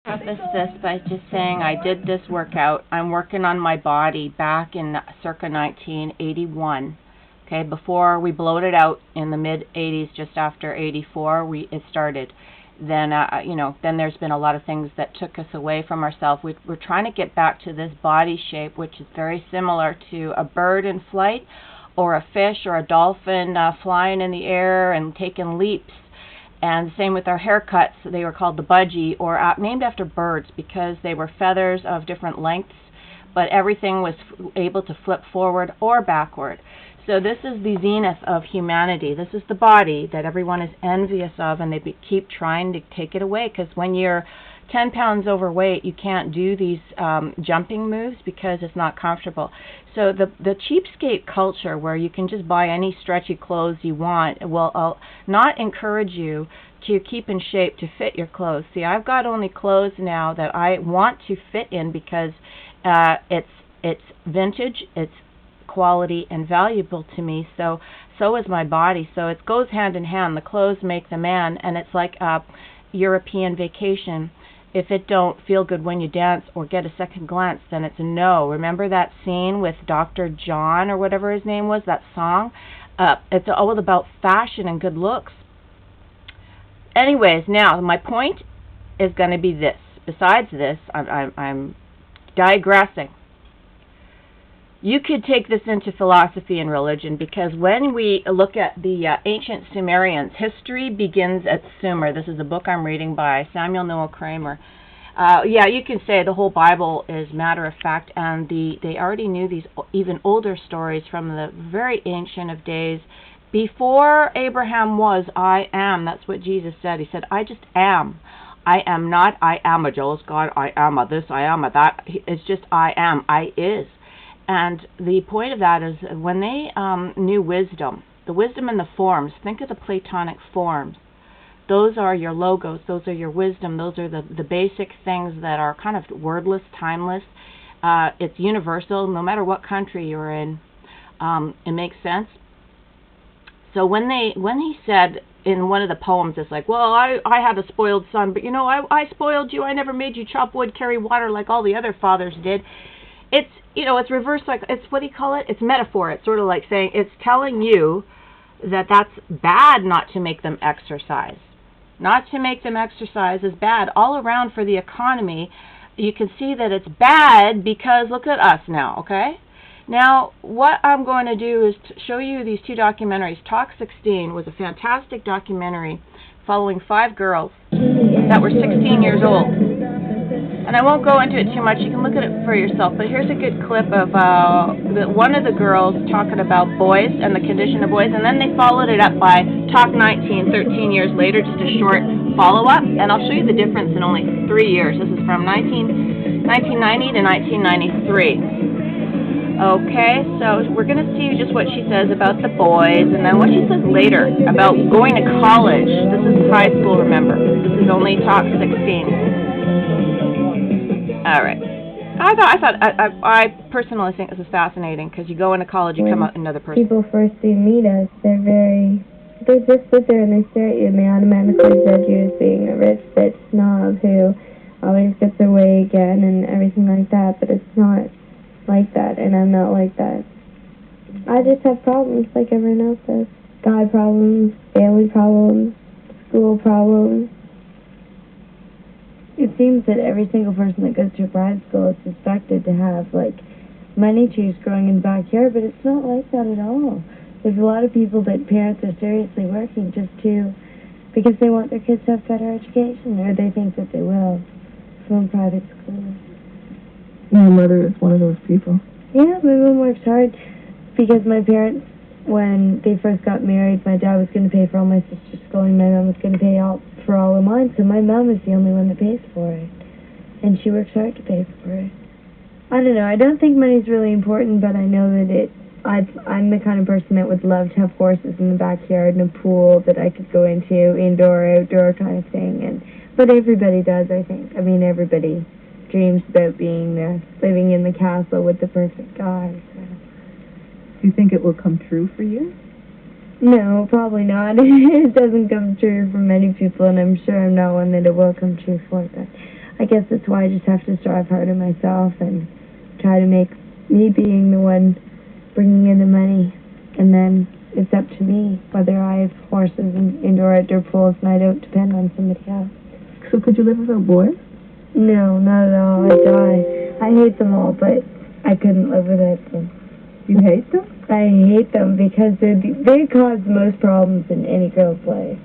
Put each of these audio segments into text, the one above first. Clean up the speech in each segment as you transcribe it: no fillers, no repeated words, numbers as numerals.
Preface this by just saying I did this workout. I'm working on my body back in circa 1981. Okay, before we blowed it out in the mid 80s, just after 84, it started. Then then there's been a lot of things that took us away from ourselves. We're trying to get back to this body shape, which is very similar to a bird in flight, or a fish or a dolphin flying in the air and taking leaps. And same with our haircuts. They were called the budgie, or named after birds because they were feathers of different lengths, but everything was able to flip forward or backward. So this is the zenith of humanity. This is the body that everyone is envious of, and they keep trying to take it away, because when you're 10 pounds overweight, you can't do these jumping moves because it's not comfortable. So the cheapskate culture, where you can just buy any stretchy clothes you want, will not encourage you to keep in shape to fit your clothes. See, I've got only clothes now that I want to fit in because it's vintage, it's quality and valuable to me. So is my body. So it goes hand in hand. The clothes make the man, and it's like a European vacation. If it don't feel good when you dance or get a second glance, then it's a no. Remember that scene with Dr. John or whatever his name was, that song? It's all about fashion and good looks. Anyways, now my point is going to be this. Besides this, I'm digressing. You could take this into philosophy and religion, because when we look at the ancient Sumerians, history begins at Sumer. This is a book I'm reading by Samuel Noah Kramer. You can say the whole Bible is matter of fact, and they already knew these even older stories from the very ancient of days. Before Abraham was, I am. That's what Jesus said. He said, I just am. I am not, I am a jealous God, I am a this, I am a that. It's just I am, I is. And the point of that is when they knew wisdom, the wisdom in the forms, think of the Platonic forms. Those are your logos, those are your wisdom, those are the basic things that are kind of wordless, timeless. It's universal, no matter what country you're in. It makes sense. So when he said in one of the poems, it's like, well, I had a spoiled son, but I spoiled you. I never made you chop wood, carry water like all the other fathers did. It's it's reverse, like, it's, what do you call it? It's metaphor. It's sort of like saying, it's telling you that that's bad not to make them exercise. Not to make them exercise is bad all around for the economy. You can see that it's bad because look at us now, okay? Now, what I'm going to do is to show you these two documentaries. Talk 16 was a fantastic documentary following 5 girls that were 16 years old. And I won't go into it too much. You can look at it for yourself. But here's a good clip of one of the girls talking about boys and the condition of boys. And then they followed it up by Talk 19, 13 years later, just a short follow-up. And I'll show you the difference in only 3 years. This is from 1990 to 1993. Okay, so we're going to see just what she says about the boys, and then what she says later about going to college. This is high school, remember. This is only Talk 16. All right. I personally think this is fascinating, because you go into college, you come out another person. People first meet us, they just sit there and they stare at you, and they automatically judge you as being a rich bitch snob who always gets their way again and everything like that, but it's not like that, and I'm not like that. I just have problems like everyone else does. Guy problems, family problems, school problems. It seems that every single person that goes to a private school is suspected to have, like, money trees growing in the backyard, but it's not like that at all. There's a lot of people that parents are seriously working because they want their kids to have better education, or they think that they will, from private schools. My mother is one of those people. Yeah, my mom works hard because my parents, when they first got married, my dad was going to pay for all my sister's schooling, my mom was going to pay for all of mine, so my mom is the only one that pays for it. And she works hard to pay for it. I don't know, I don't think money's really important, but I know that I'm the kind of person that would love to have horses in the backyard and a pool that I could go into, indoor, outdoor kind of thing. But everybody does, I think. I mean, everybody dreams about living in the castle with the perfect guy. So. Do you think it will come true for you? No, probably not. It doesn't come true for many people, and I'm sure I'm not one that it will come true for. But I guess that's why I just have to strive harder myself and try to make me being the one bringing in the money, and then it's up to me whether I have horses and indoor outdoor pools and I don't depend on somebody else. So could you live without boys? No, not at all. I'd die. I hate them all, but I couldn't live without them. You hate them? I hate them because they cause the most problems in any girl's life.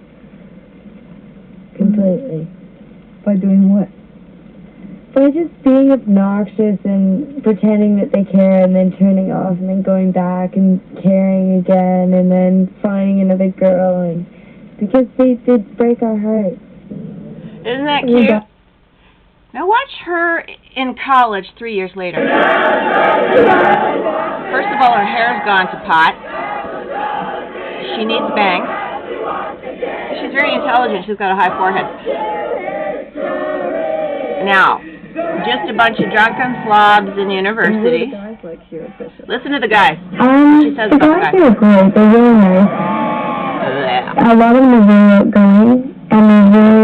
Completely. By doing what? By just being obnoxious and pretending that they care and then turning off and then going back and caring again and then finding another girl, and because they break our hearts. Isn't that cute? Now watch her in college 3 years later. First of all, her hair's gone to pot. She needs bangs. She's very intelligent. She's got a high forehead. Now, just a bunch of drunken slobs in university. What do the guys like here at Bishop? Listen to the guys. She says The about guys guys. are great. They're really nice. A lot of them are very outgoing, and they're very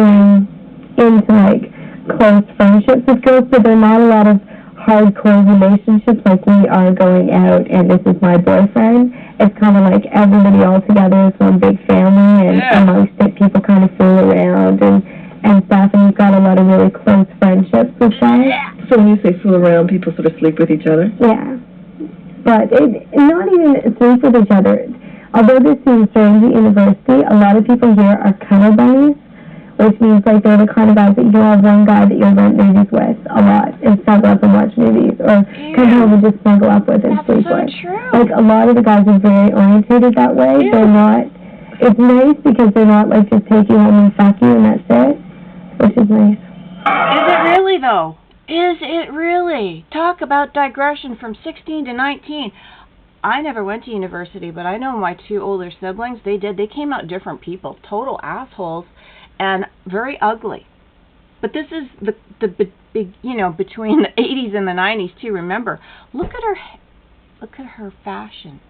into, like, close friendships with girls, but they're not a lot of hardcore relationships like we are going out and this is my boyfriend. It's kind of like everybody all together is one big family, and amongst it people kind of fool around and stuff, and you've got a lot of really close friendships with them. So when you say fool around, people sort of sleep with each other? Yeah. But not even sleep with each other. Although this seems strange at university, a lot of people here are cuddle bunnies, which means like they're the kind of guys that you'll have one guy that you'll rent movies with a lot and snuggle up and watch movies, or come home and just snuggle up with and sleep with. True. Like a lot of the guys are very orientated that way. Yeah. They're not. It's nice because they're not like just take you home and fuck you and that's it, which is nice. Is it really, though? Is it really? Talk about digression from 16 to 19. I never went to university, but I know my two older siblings, they did. They came out different people, total assholes, and very ugly. But this is the big, you know, between the 80s and the 90s, too. Remember, look at her fashion.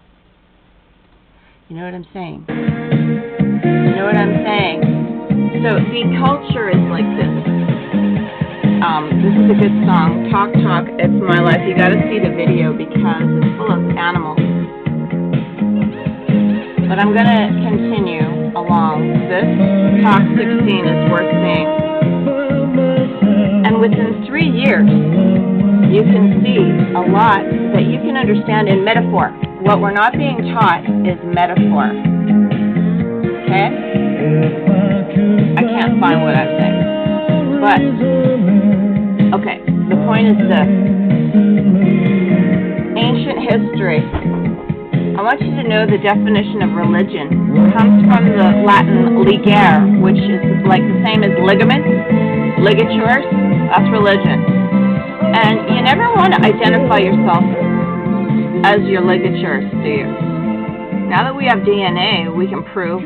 You know what I'm saying? You know what I'm saying? So the culture is like this. This is a good song, Talk Talk, It's My Life. You gotta see the video because it's full of animals. But I'm gonna continue along. This Talk 16 is worth seeing. And within 3 years, you can see a lot that you can understand in metaphor. What we're not being taught is metaphor. Okay? I can't find what I'm saying. But, okay, the point is this. Ancient history. I want you to know the definition of religion. It comes from the Latin ligare, which is like the same as ligament, ligatures. That's religion. And you never want to identify yourself as your ligatures, do you? Now that we have DNA, we can prove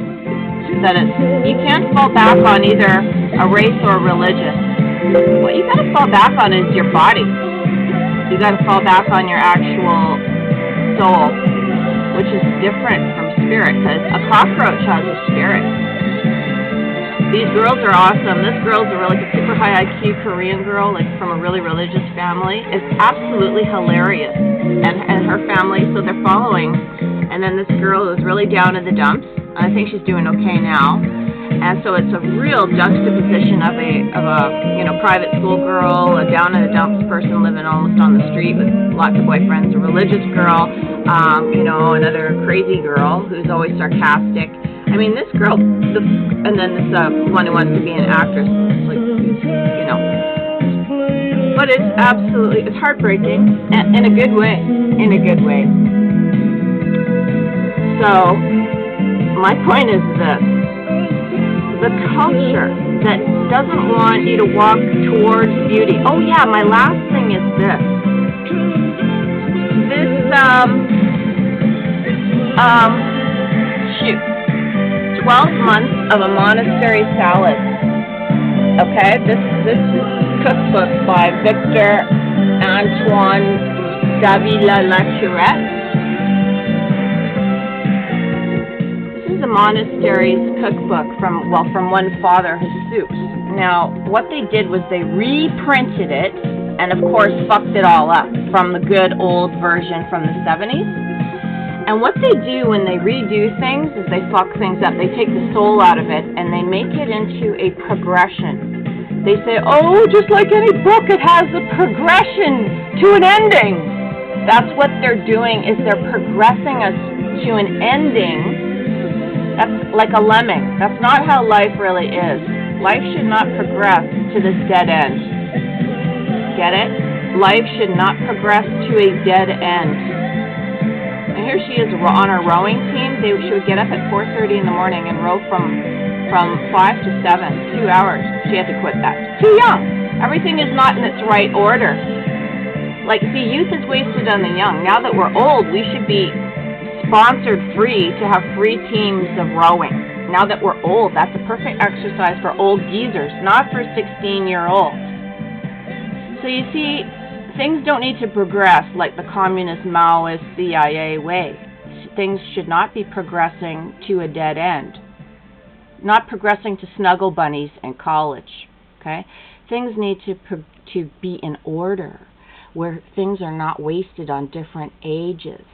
that you can't fall back on either a race or a religion. What you gotta fall back on is your body. You gotta fall back on your actual soul, which is different from spirit, because a cockroach has a spirit. These girls are awesome. This girl's a super high IQ Korean girl, like from a really religious family. It's absolutely hilarious. And her family, so they're following. And then this girl is really down in the dumps. I think she's doing okay now. And so it's a real juxtaposition of a private school girl, a down in the dumps person living almost on the street with lots of boyfriends, a religious girl, another crazy girl who's always sarcastic. I mean, this girl, and then this one who wants to be an actress, like, But it's heartbreaking, in a good way, So, my point is this. The culture that doesn't want you to walk towards beauty. Oh yeah, my last thing is this. 12 months of a monastery salad. Okay, this cookbook by Victor Antoine Davila-Lacurette. This is a monastery's cookbook from one father, Jesus. Now, what they did was they reprinted it, and of course fucked it all up from the good old version from the 70s. And what they do when they redo things is they fuck things up. They take the soul out of it, and they make it into a progression. They say, oh, just like any book, it has a progression to an ending. That's what they're doing, is they're progressing us to an ending. That's like a lemming. That's not how life really is. Life should not progress to this dead end. Get it? Life should not progress to a dead end. And here she is on her rowing team. She would get up at 4:30 in the morning and row from 5 to 7, 2 hours. She had to quit that. Too young. Everything is not in its right order. Like, see, youth is wasted on the young. Now that we're old, we should be sponsored free to have free teams of rowing. Now that we're old, that's a perfect exercise for old geezers, not for 16-year-olds. So you see, things don't need to progress like the communist, Maoist, CIA way. Things should not be progressing to a dead end. Not progressing to snuggle bunnies in college, okay? Things need to be in order, where things are not wasted on different ages.